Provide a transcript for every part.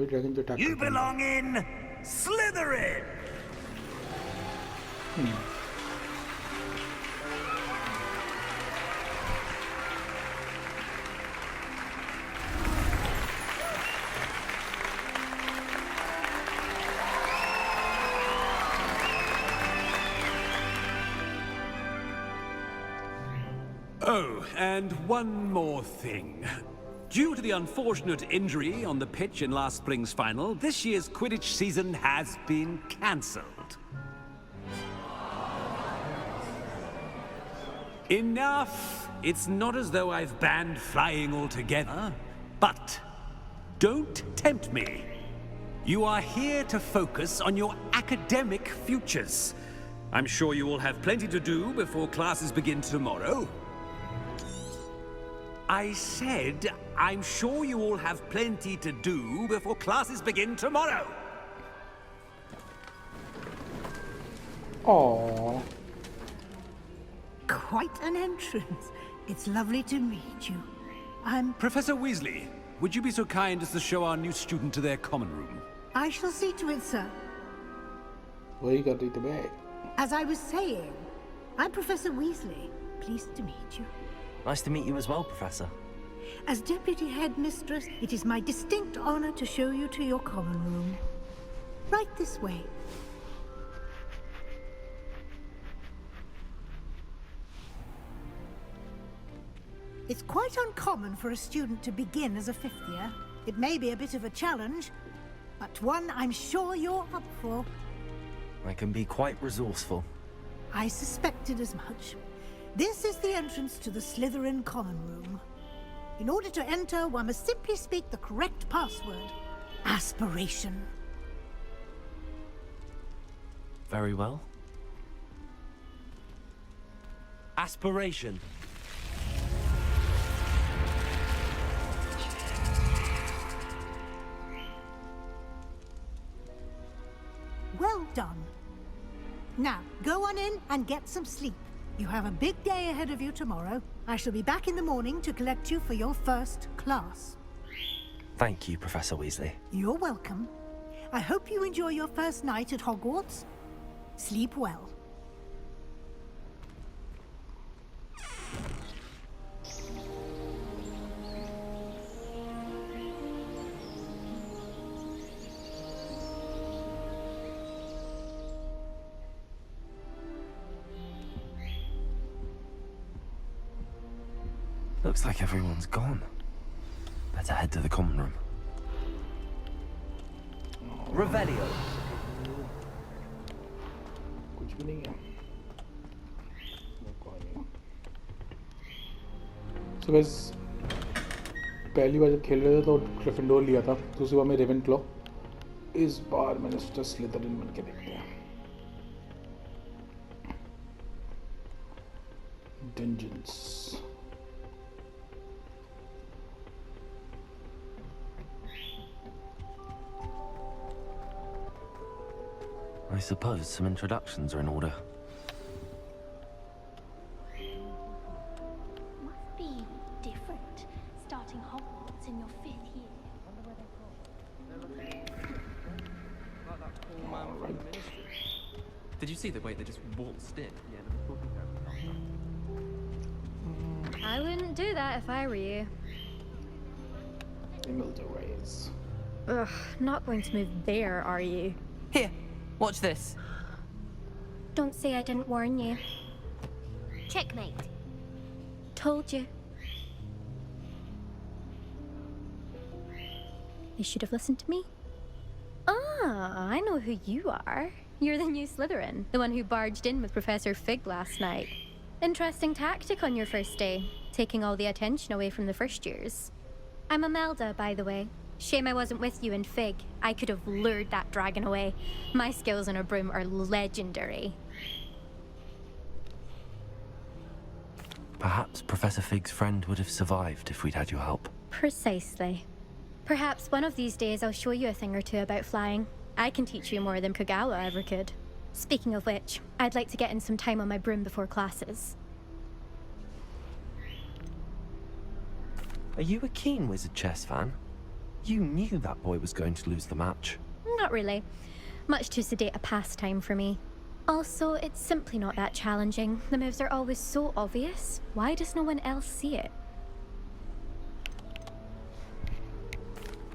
अभी ड्रैगन जो attack You belong in Slytherin. Oh, and one more thing. Due to the unfortunate injury on the pitch in last spring's final, this year's Quidditch season has been cancelled. Enough! It's not as though I've banned flying altogether, but don't tempt me. You are here to focus on your academic futures. I'm sure you all have plenty to do before classes begin tomorrow. I said, I'm sure you all have plenty to do before classes begin tomorrow. Aww. Quite an entrance. It's lovely to meet you. I'm... Professor Weasley, would you be so kind as to show our new student to their common room? I shall see to it, sir. वही कर रही थी मैं. As I was saying, I'm Professor Weasley. Pleased to meet you. Nice to meet you as well, Professor. As Deputy Headmistress, it is my distinct honor to show you to your common room. Right this way. It's quite uncommon for a student to begin as a fifth year. It may be a bit of a challenge, but one I'm sure you're up for. I can be quite resourceful. I suspected as much. This is the entrance to the Slytherin common room. In order to enter, one must simply speak the correct password. Aspiration. Very well. Aspiration. Well done. Now, go on in and get some sleep. You have a big day ahead of you tomorrow. I shall be back in the morning to collect you for your first class. Thank you, Professor Weasley. You're welcome. I hope you enjoy your first night at Hogwarts. Sleep well. Looks like everyone's gone. Better head to the common room. Revelio. कुछ भी नहीं है. So guys, पहली बार जब खेल रहे थे तो ग्रिफिंडोर लिया था. दूसरी बार मैं रेवेनक्लॉ. इस बार मैंने सोचा स्लिदरिन बन के देखते हैं. Dungeons. I suppose some introductions are in order. Must be different, starting Hogwarts in your 5th year. Did you see the way they just waltzed in? I wouldn't do that if I were you. Imelda Rays. Ugh, not going to move there, are you? Here, watch this. Don't say I didn't warn you. Checkmate. Told you. You should have listened to me. Ah, I know who you are. You're the new Slytherin, the one who barged in with Professor Fig last night. Interesting tactic on your first day, taking all the attention away from the first years. I'm Imelda, by the way. Shame I wasn't with you in Fig. I could have lured that dragon away. My skills on a broom are legendary. Perhaps Professor Fig's friend would have survived if we'd had your help. Precisely. Perhaps one of these days I'll show you a thing or two about flying. I can teach you more than Kogawa ever could. Speaking of which, I'd like to get in some time on my broom before classes. Are you a keen Wizard Chess fan? You knew that boy was going to lose the match. Not really. Much too sedate a pastime for me. Also, it's simply not that challenging. The moves are always so obvious. Why does no one else see it?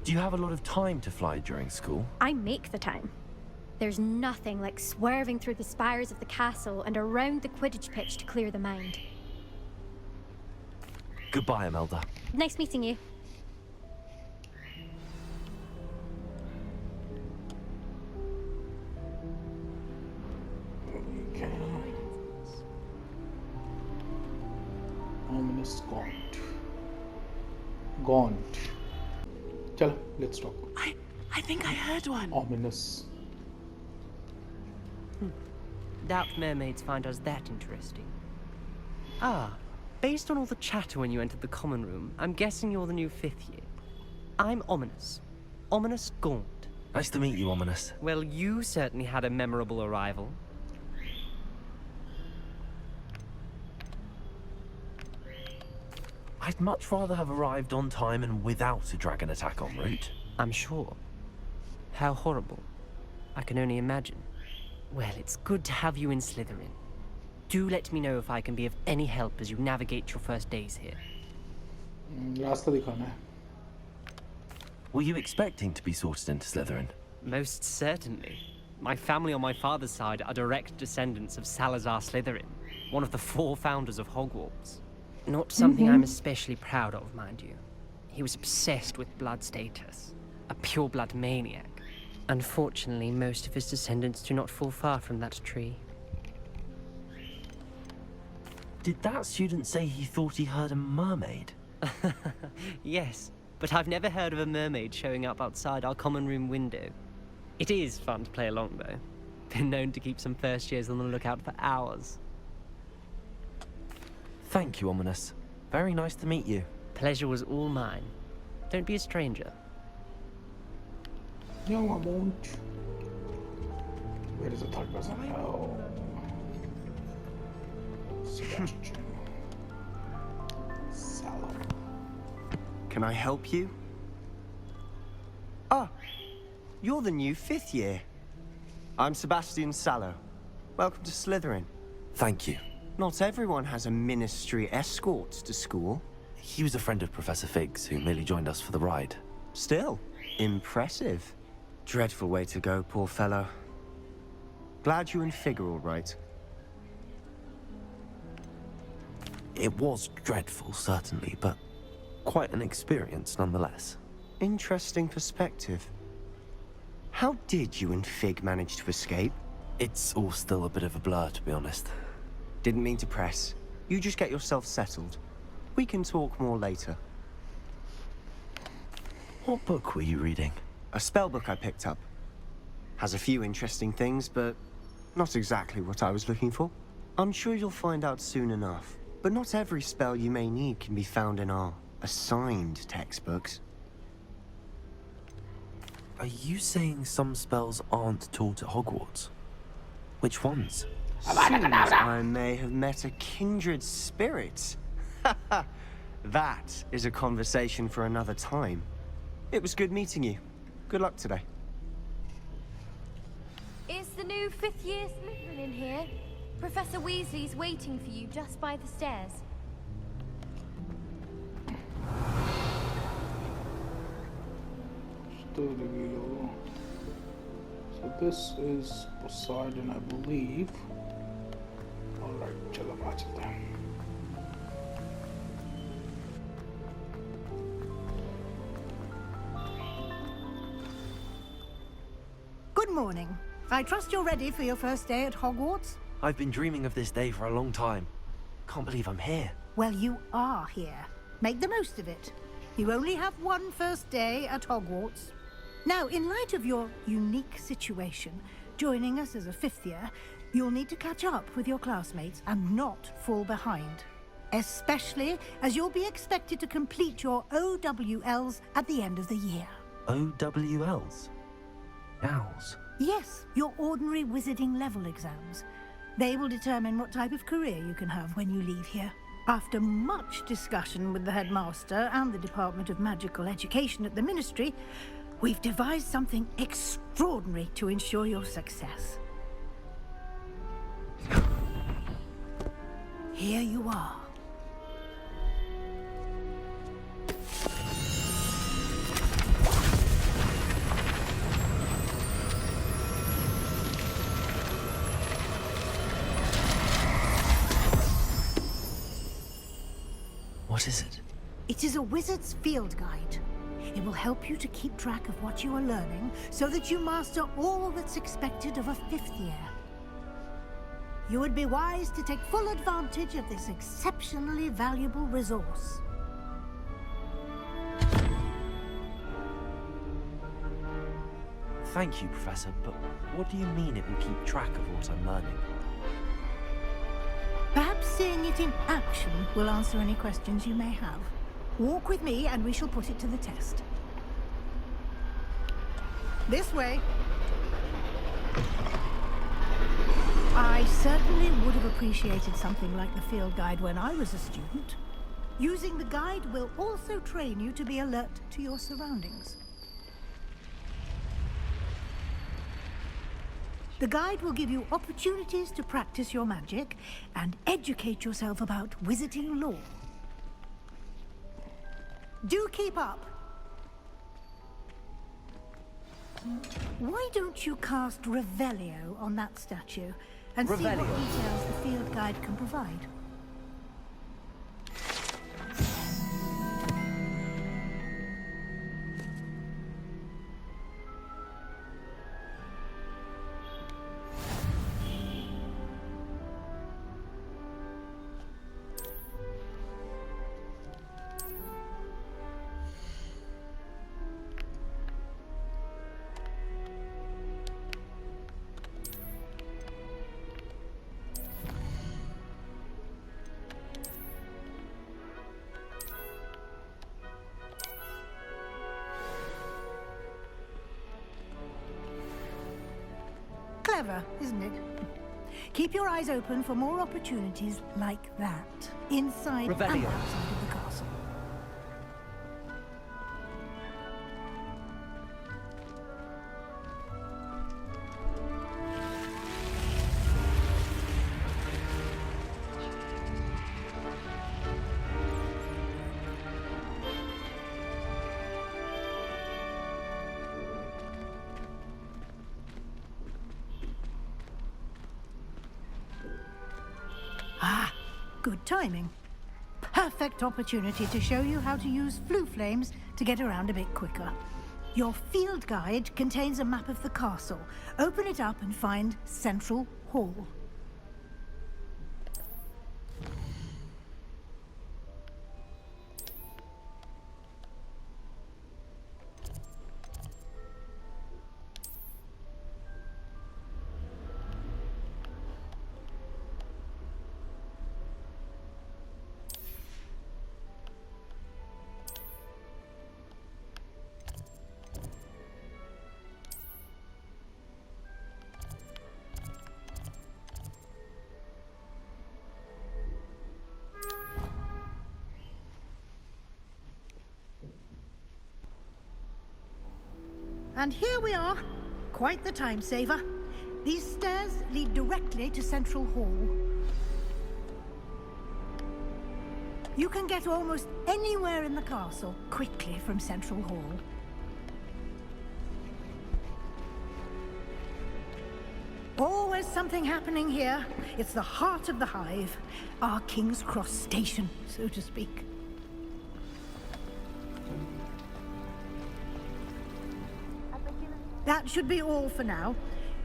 Do you have a lot of time to fly during school? I make the time. There's nothing like swerving through the spires of the castle and around the Quidditch pitch to clear the mind. Goodbye, Imelda. Nice meeting you. Okay. Ominous gaunt. Gaunt. Chalo, let's talk. I think I heard one. Ominous. Doubt mermaids find us that interesting. Ah, based on all the chatter when you entered the common room, I'm guessing you're the new 5th year. I'm Ominous. Ominous Gaunt. Nice to meet you, Ominous. Well, you certainly had a memorable arrival. I'd much rather have arrived on time and without a dragon attack en route. I'm sure. How horrible. I can only imagine. Well, it's good to have you in Slytherin. Do let me know if I can be of any help as you navigate your first days here. रास्ता दिखाना है. Were you expecting to be sorted into Slytherin? Most certainly. My family on my father's side are direct descendants of Salazar Slytherin, one of the 4 founders of Hogwarts. Not something I'm especially proud of, mind you. He was obsessed with blood status, a pure-blood maniac. Unfortunately, most of his descendants do not fall far from that tree. Did that student say he thought he heard a mermaid? Yes, but I've never heard of a mermaid showing up outside our common room window. It is fun to play along, though. Been known to keep some first years on the lookout for hours. Thank you, Ominous. Very nice to meet you. Pleasure was all mine. Don't be a stranger. No, I won't. Where is the third person? Oh. Sebastian. Sallow. Can I help you? Ah, you're the new 5th year. I'm Sebastian Sallow. Welcome to Slytherin. Thank you. Not everyone has a ministry escort to school. He was a friend of Professor Fig's who merely joined us for the ride. Still, impressive. Dreadful way to go, poor fellow. Glad you and Fig are all right. It was dreadful, certainly, but quite an experience nonetheless. Interesting perspective. How did you and Fig manage to escape? It's all still a bit of a blur, to be honest. Didn't mean to press. You just get yourself settled. We can talk more later. What book were you reading? A spellbook I picked up. Has a few interesting things, but not exactly what I was looking for. I'm sure you'll find out soon enough. But not every spell you may need can be found in our assigned textbooks. Are you saying some spells aren't taught at Hogwarts? Which ones? Seems I may have met a kindred spirit. That is a conversation for another time. It was good meeting you. Good luck today. Is the new 5th year Slytherin in here? Professor Weasley's waiting for you just by the stairs. Still reveal. So this is Poseidon, I believe. Alright, chalo आ चलते हैं. Good morning. I trust you're ready for your first day at Hogwarts? I've been dreaming of this day for a long time. Can't believe I'm here. Well, you are here. Make the most of it. You only have one first day at Hogwarts. Now, in light of your unique situation, joining us as a 5th year, you'll need to catch up with your classmates and not fall behind. Especially as you'll be expected to complete your OWLs at the end of the year. OWLs? Owls? Yes, your ordinary wizarding level exams. They will determine what type of career you can have when you leave here. After much discussion with the headmaster and the Department of Magical Education at the Ministry, we've devised something extraordinary to ensure your success. Here you are. What is it? It is a wizard's field guide. It will help you to keep track of what you are learning so that you master all that's expected of a 5th year. You would be wise to take full advantage of this exceptionally valuable resource. Thank you, Professor, but what do you mean it will keep track of what I'm learning? Perhaps seeing it in action will answer any questions you may have. Walk with me and we shall put it to the test. This way. I certainly would have appreciated something like the field guide when I was a student. Using the guide will also train you to be alert to your surroundings. The guide will give you opportunities to practice your magic and educate yourself about wizarding lore. Do keep up. Why don't you cast Revelio on that statue and see what details the field guide can provide? Clever, isn't it? Keep your eyes open for more opportunities like that, inside and outside of the castle. Ah, good timing. Perfect opportunity to show you how to use flue flames to get around a bit quicker. Your field guide contains a map of the castle. Open it up and find Central Hall. And here we are. Quite the time saver. These stairs lead directly to Central Hall. You can get almost anywhere in the castle quickly from Central Hall. Always something happening here. It's the heart of the hive. Our King's Cross station, so to speak. That should be all for now.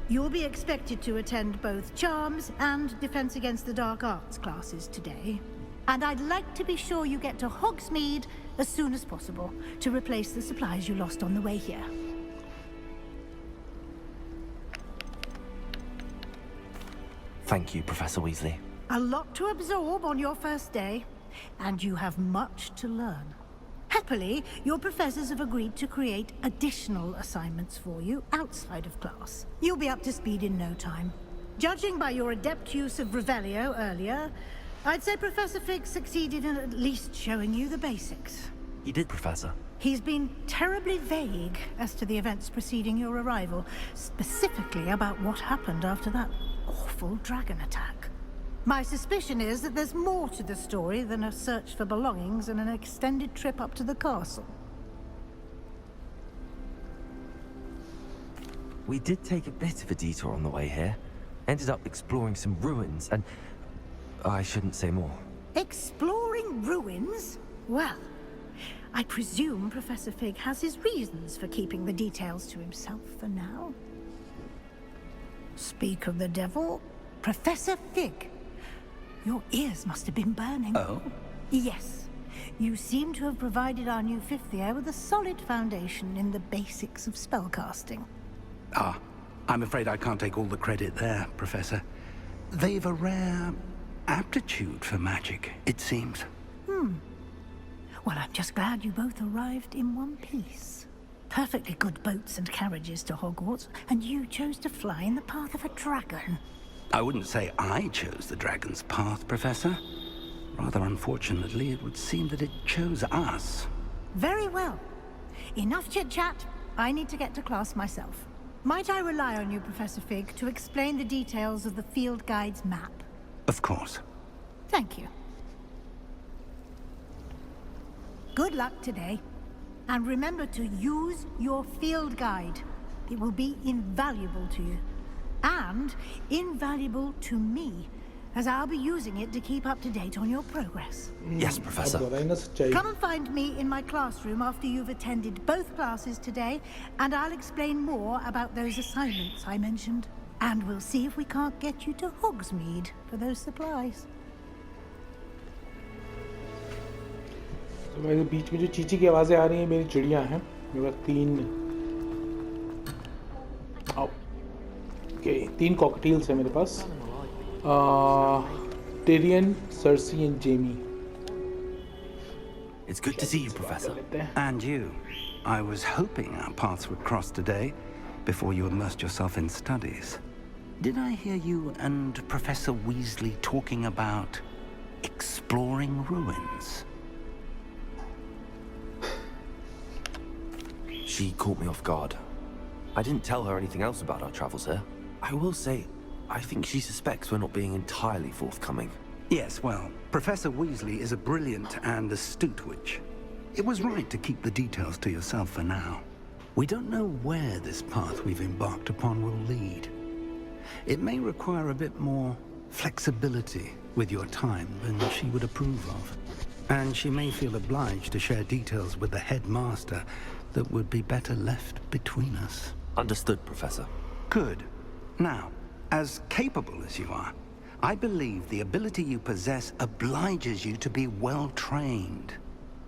You'll be expected to attend both Charms and Defense Against the Dark Arts classes today. And I'd like to be sure you get to Hogsmeade as soon as possible to replace the supplies you lost on the way here. Thank you, Professor Weasley. A lot to absorb on your first day, and you have much to learn. Happily, your professors have agreed to create additional assignments for you outside of class. You'll be up to speed in no time. Judging by your adept use of Revelio earlier, I'd say Professor Fig succeeded in at least showing you the basics. You did, Professor. He's been terribly vague as to the events preceding your arrival, specifically about what happened after that awful dragon attack. My suspicion is that there's more to the story than a search for belongings and an extended trip up to the castle. We did take a bit of a detour on the way here. Ended up exploring some ruins and... I shouldn't say more. Exploring ruins? Well, I presume Professor Fig has his reasons for keeping the details to himself for now. Speak of the devil, Professor Fig. Your ears must have been burning. Oh? Yes. You seem to have provided our new fifth year with a solid foundation in the basics of spellcasting. Ah, I'm afraid I can't take all the credit there, Professor. They've a rare aptitude for magic, it seems. Well, I'm just glad you both arrived in one piece. Perfectly good boats and carriages to Hogwarts, and you chose to fly in the path of a dragon. I wouldn't say I chose the dragon's path, Professor. Rather unfortunately, it would seem that it chose us. Very well. Enough chit-chat. I need to get to class myself. Might I rely on you, Professor Fig, to explain the details of the field guide's map? Of course. Thank you. Good luck today. And remember to use your field guide. It will be invaluable to you. And invaluable to me, as I'll be using it to keep up to date on your progress. Yes, Professor. Come and find me in my classroom after you've attended both classes today, and I'll explain more about those assignments I mentioned. And we'll see if we can't get you to Hogsmeade for those supplies. तो मेरे बीच में जो चीची की आवाज़ें आ रही हैं मेरी चिड़िया हैं मेरे पास तीन कॉकटेल्स हैं मेरे पास Tyrion Cersei and Jaime It's good to see you, Professor. And you. I was hoping our paths would cross today before you immersed yourself in studies. Did I hear you and Professor Weasley talking about exploring ruins? She caught me off guard. I didn't tell her anything else about our travels here. I will say, I think she suspects we're not being entirely forthcoming. Yes, well, Professor Weasley is a brilliant and astute witch. It was right to keep the details to yourself for now. We don't know where this path we've embarked upon will lead. It may require a bit more flexibility with your time than she would approve of. And she may feel obliged to share details with the headmaster that would be better left between us. Understood, Professor. Good. Now, as capable as you are, I believe the ability you possess obliges you to be well-trained.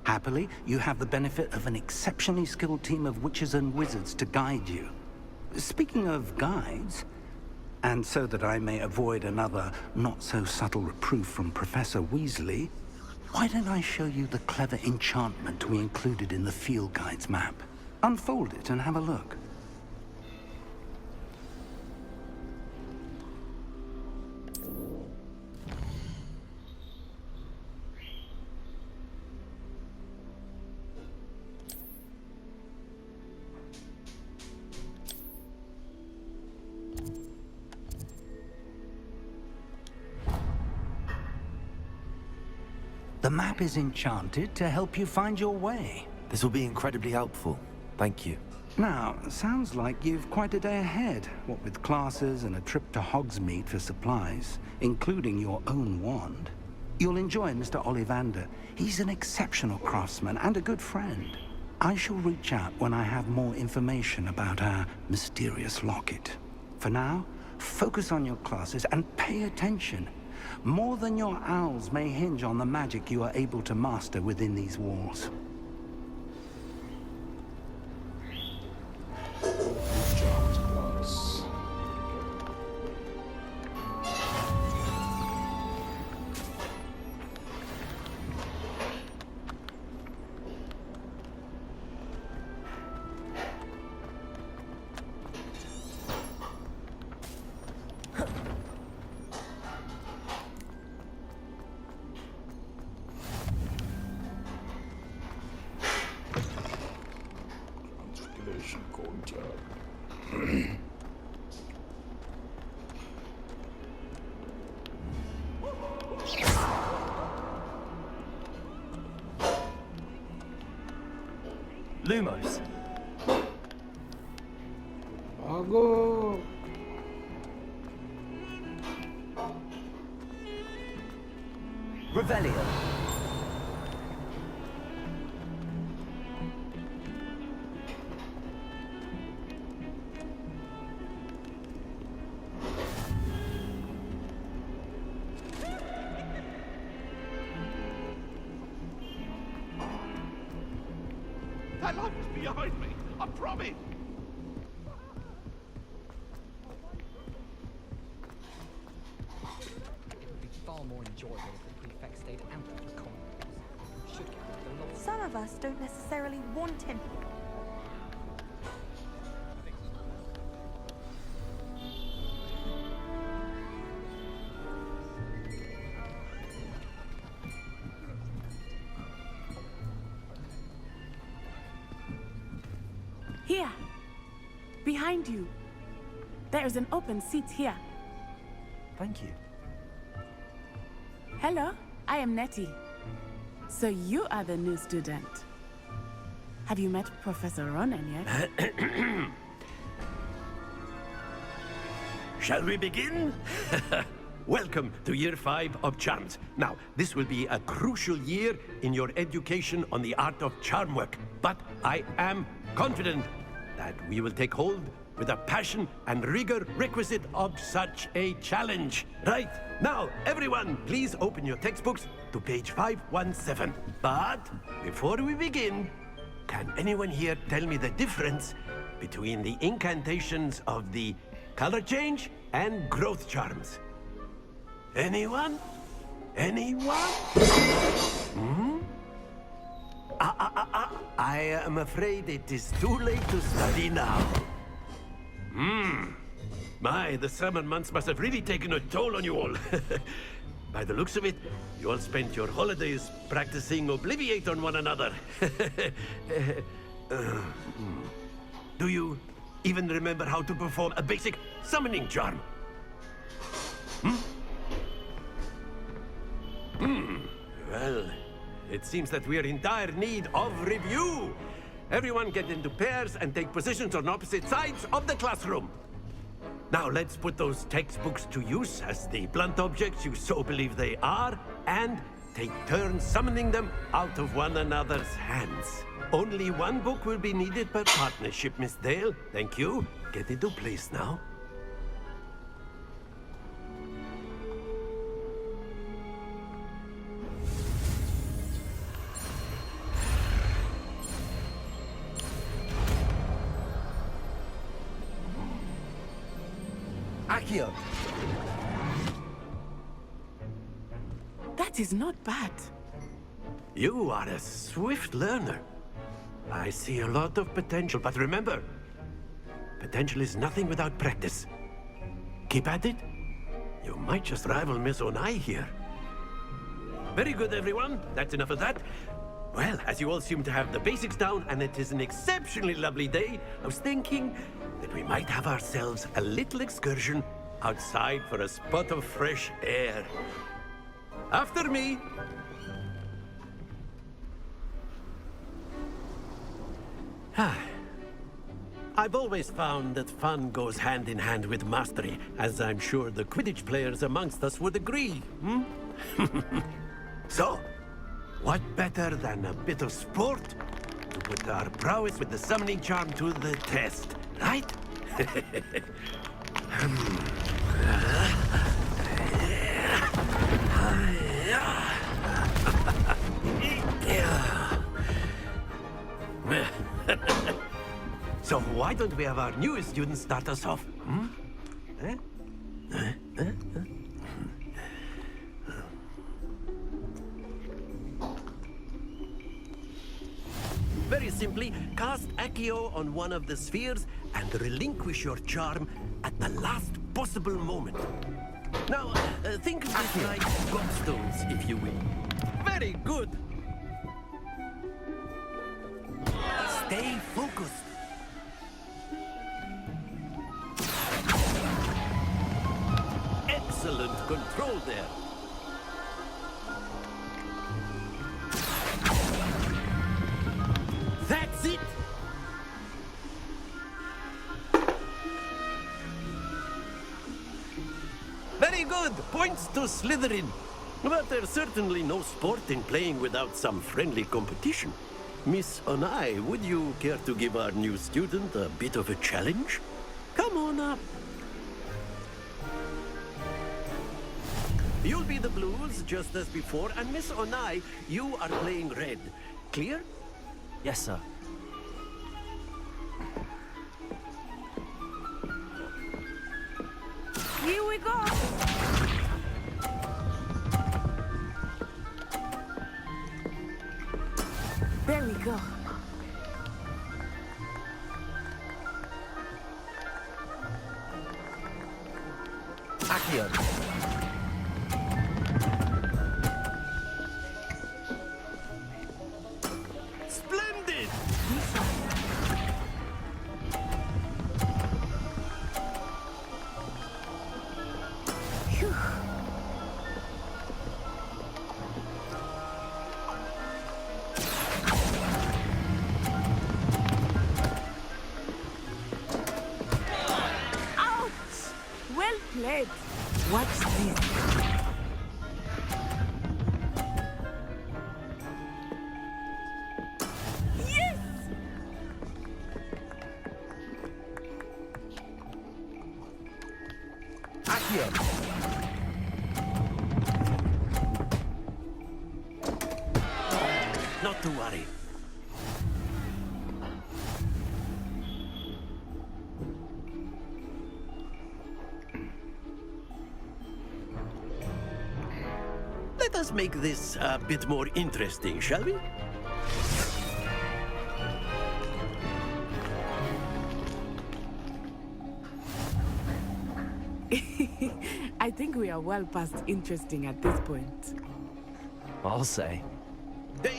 Happily, you have the benefit of an exceptionally skilled team of witches and wizards to guide you. Speaking of guides, and so that I may avoid another not-so-subtle reproof from Professor Weasley, why don't I show you the clever enchantment we included in the field guide's map? Unfold it and have a look. The map is enchanted to help you find your way. This will be incredibly helpful. Thank you. Now, sounds like you've quite a day ahead, what with classes and a trip to Hogsmeade for supplies, including your own wand. You'll enjoy Mr. Ollivander. He's an exceptional craftsman and a good friend. I shall reach out when I have more information about our mysterious locket. For now, focus on your classes and pay attention. More than your owls may hinge on the magic you are able to master within these walls. Lumos. भागो. Revelio. That light was behind me. I promise. It would be far more enjoyable if the prefect stayed out of your common rooms. Should get the law. Some of us don't necessarily want him. Here. Behind you. There is an open seat here. Thank you. Hello, I am Nettie. So you are the new student. Have you met Professor Ronan yet? Shall we begin? Welcome to Year 5 of Charms. Now, this will be a crucial year in your education on the art of charm work. But I am confident that we will take hold with the passion and rigor requisite of such a challenge. Right, now, everyone, please open your textbooks to page 517. But before we begin, can anyone here tell me the difference between the incantations of the color change and growth charms? Anyone? Anyone? Hmm? I am afraid it is too late to study now. My, the summer months must have really taken a toll on you all. By the looks of it, you all spent your holidays practicing Obliviate on one another. Do you even remember how to perform a basic summoning charm? Well, it seems that we are in dire need of review. Everyone get into pairs and take positions on opposite sides of the classroom. Now let's put those textbooks to use as the blunt objects you so believe they are, and take turns summoning them out of one another's hands. Only one book will be needed per partnership, Miss Dale. Thank you. Get into place now. Accio. That is not bad. You are a swift learner. I see a lot of potential, but remember, potential is nothing without practice. Keep at it. You might just rival Miss Onai here. Very good, everyone. That's enough of that. Well, as you all seem to have the basics down, and it is an exceptionally lovely day, I was thinking that we might have ourselves a little excursion outside for a spot of fresh air. After me. I've always found that fun goes hand in hand with mastery, as I'm sure the Quidditch players amongst us would agree. So, what better than a bit of sport to put our prowess with the summoning charm to the test, right? So why don't we have our newest student start us off? Very simply, cast Accio on one of the spheres and relinquish your charm at the last possible moment. Now, think of this like gobstones, if you will. Very good. Stay focused. Excellent control there. That's it! Very good. Points to Slytherin. But there's certainly no sport in playing without some friendly competition. Miss Onai, would you care to give our new student a bit of a challenge? Come on up. You'll be the blues, just as before, and Miss Onai, you are playing red. Clear? Yes, sir. Here we go! There we go. Accio. Splendid! Phew. Ouch! Well played. Watch this. Yes! Accio. Not to worry. Let us make this a bit more interesting, shall we? I think we are well past interesting at this point. I'll say.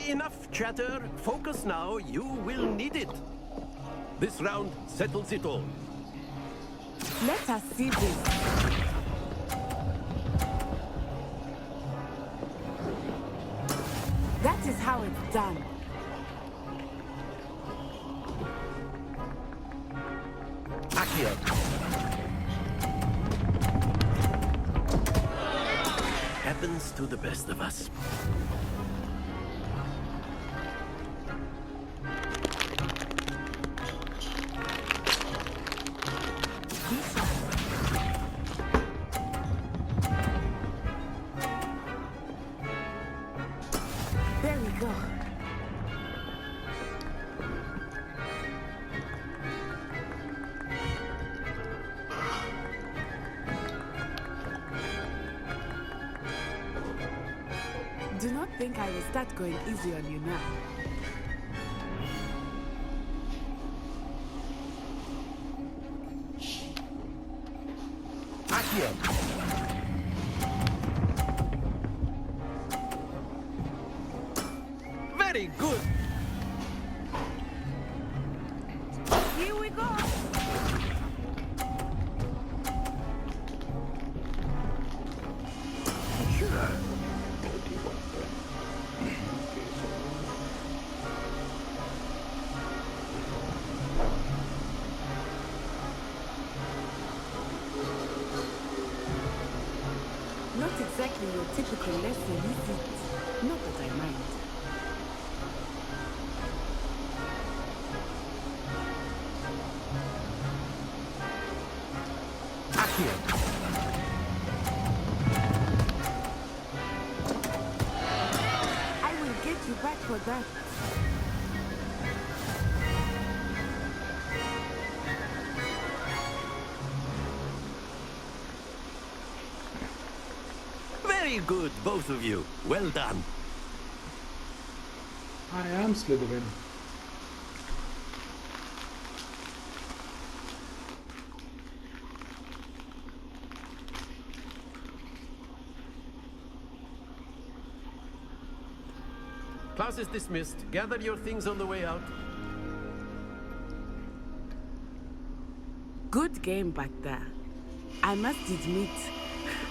Enough chatter. Focus now. You will need it. This round settles it all. Let us see this. That is how it's done. Accio. Happens to the best of us. There we go. Do not think I will start going easy on you now. Accio. Very good. Here we go. Not exactly your typical lesson, is it? Not that I mind. Accio. I will get you back for that. Very good, both of you. Well done. I am Slytherin. Class is dismissed. Gather your things on the way out. Good game back there. I must admit,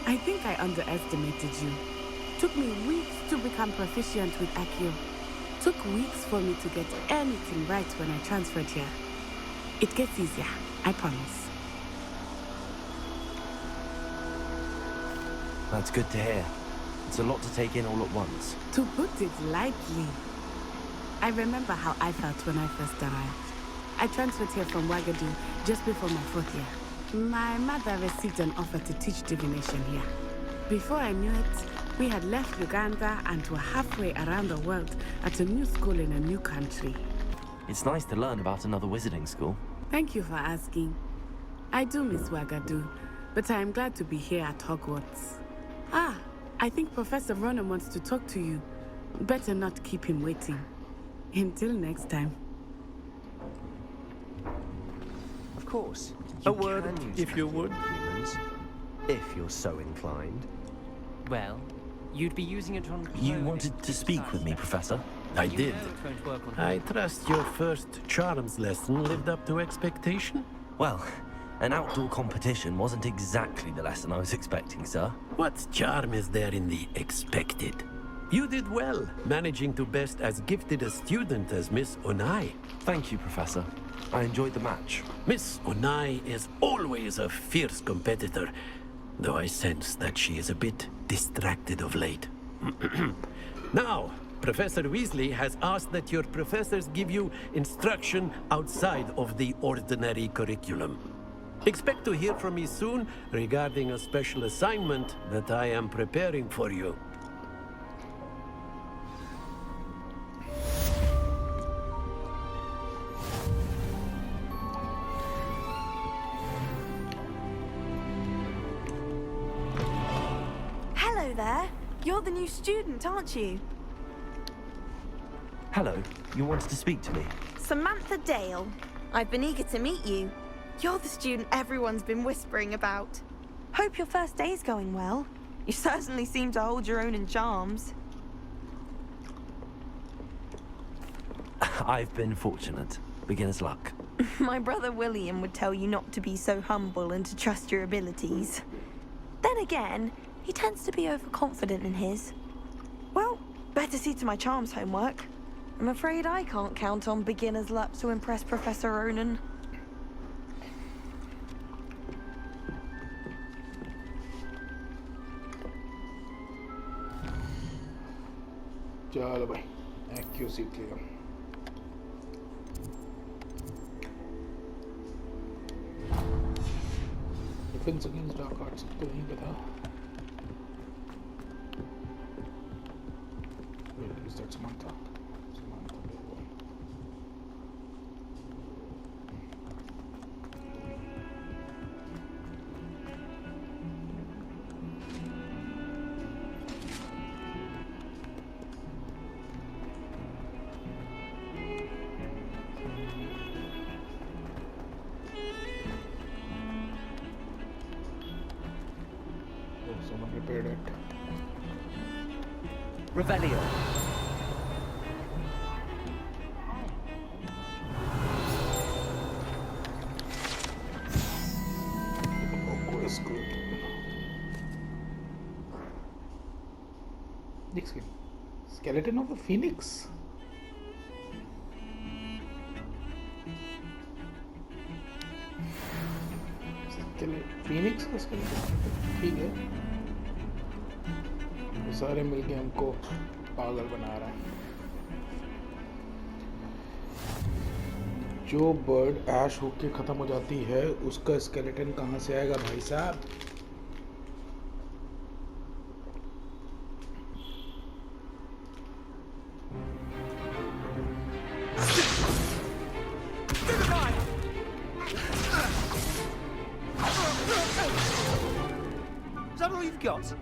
I think I underestimated you. Took me weeks to become proficient with Accio. Took weeks for me to get anything right when I transferred here. It gets easier, I promise. That's good to hear. It's a lot to take in all at once. To put it lightly, I remember how I felt when I first arrived. I transferred here from Wagadu just before my 4th year. My mother received an offer to teach divination here. Before I knew it, we had left Uganda and were halfway around the world at a new school in a new country. It's nice to learn about another wizarding school. Thank you for asking. I do miss Wagadu, but I am glad to be here at Hogwarts. Ah, I think Professor Ronan wants to talk to you. Better not keep him waiting. Until next time. Of course. A word, if you would. Humans, if you're so inclined. Well, you'd be using it on... You wanted to speak with me, Professor? I did. I trust your first charms lesson lived up to expectation? Well, an outdoor competition wasn't exactly the lesson I was expecting, sir. What charm is there in the expected? You did well, managing to best as gifted a student as Miss Onai. Thank you, Professor. I enjoyed the match. Miss Onai is always a fierce competitor, though I sense that she is a bit distracted of late. Now, Professor Weasley has asked that your professors give you instruction outside of the ordinary curriculum. Expect to hear from me soon regarding a special assignment that I am preparing for you. Hello there. You're the new student, aren't you? Hello, you wanted to speak to me? Samantha Dale. I've been eager to meet you. You're the student everyone's been whispering about. Hope your first day's going well. You certainly seem to hold your own in charms. I've been fortunate. Beginner's luck. My brother William would tell you not to be so humble and to trust your abilities. Then again, he tends to be overconfident in his. Well, better see to my charms homework. I'm afraid I can't count on beginner's luck to impress Professor Ronan. चलो भाई एक्यूसी clear defence against dark arts तो नहीं पता Is that Samantha? Someone repaired it. Revelio. Is good. Next game. Skeleton of the Phoenix. Phoenix का skeleton ठीक है. सारे मिलके हमको पागल बना रहा है. जो बर्ड ऐश होके ख़त्म हो जाती है उसका स्केलेटन कहाँ से आएगा भाई साहब? Is that all you've got?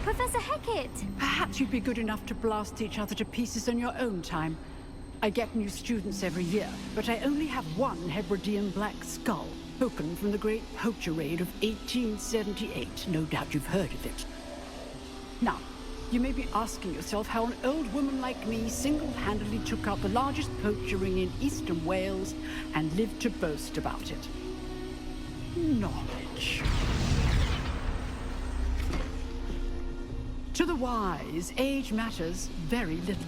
Professor Hecat! Perhaps you'd be good enough to blast each other to pieces in your own time. I get new students every year, but I only have one Hebridean black skull, token from the Great Poacher Raid of 1878. No doubt you've heard of it. Now, you may be asking yourself how an old woman like me single-handedly took out the largest poacher ring in eastern Wales and lived to boast about it. Knowledge. To the wise, age matters very little.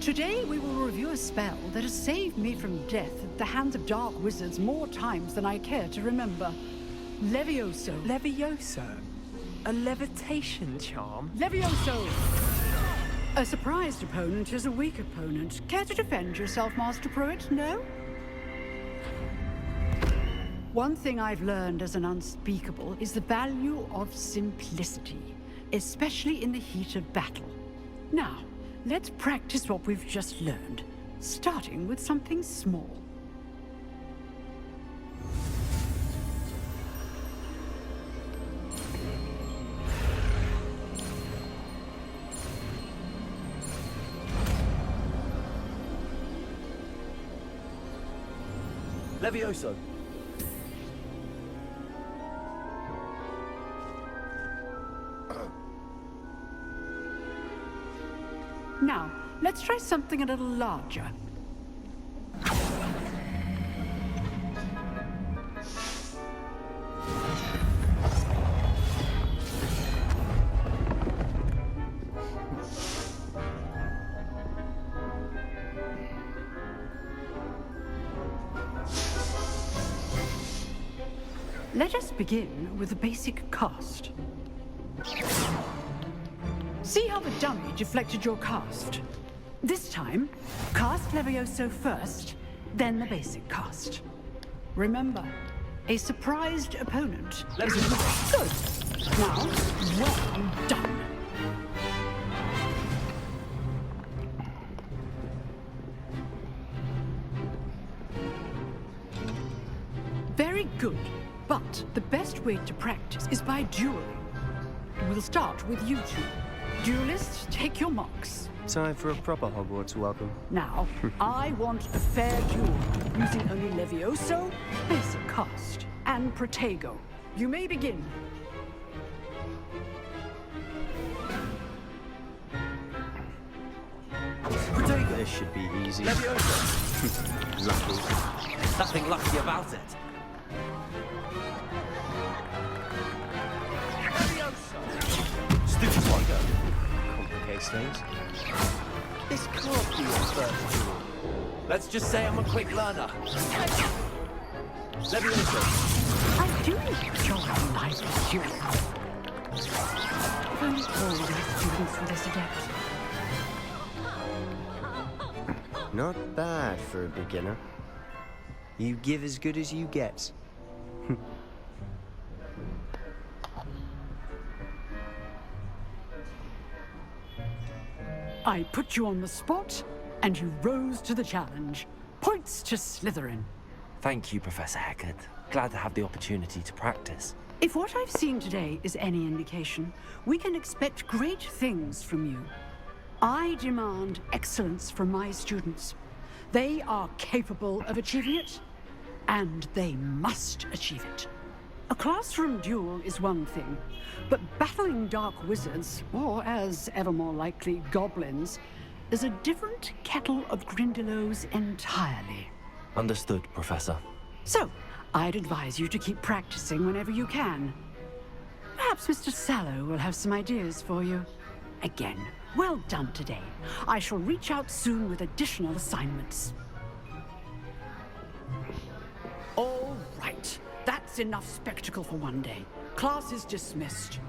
Today we will review a spell that has saved me from death at the hands of dark wizards more times than I care to remember. Levioso. Levioso? A levitation charm? Levioso! A surprised opponent is a weak opponent. Care to defend yourself, Master Pruitt? No? One thing I've learned as an unspeakable is the value of simplicity, especially in the heat of battle. Now, let's practice what we've just learned, starting with something small. Levioso. Now, let's try something a little larger. Let us begin with a basic cast. See how the dummy deflected your cast? This time, cast Levioso first, then the basic cast. Remember, a surprised opponent is good. Now, well done. Very good. But the best way to practice is by dueling. We'll start with you two. Duelists, take your marks. Time for a proper Hogwarts welcome. Now, I want a fair duel, using only Levioso, basic cast, and Protego. You may begin. Protego. This should be easy. Levioso. Lucky. Nothing lucky about it. Stupid one. Complicates things. This can't be your first duel. Let's just say I'm a quick learner. Levioso. I do enjoy life duels. If only all my students were this adept. Not bad for a beginner. You give as good as you get. I put you on the spot, and you rose to the challenge. Points to Slytherin. Thank you, Professor Hecat. Glad to have the opportunity to practice. If what I've seen today is any indication, we can expect great things from you. I demand excellence from my students. They are capable of achieving it, and they must achieve it. A classroom duel is one thing, but battling dark wizards, or as ever more likely, goblins, is a different kettle of Grindylows entirely. Understood, Professor. So, I'd advise you to keep practicing whenever you can. Perhaps Mr. Sallow will have some ideas for you. Again, well done today. I shall reach out soon with additional assignments. All right. That's enough spectacle for one day. Class is dismissed.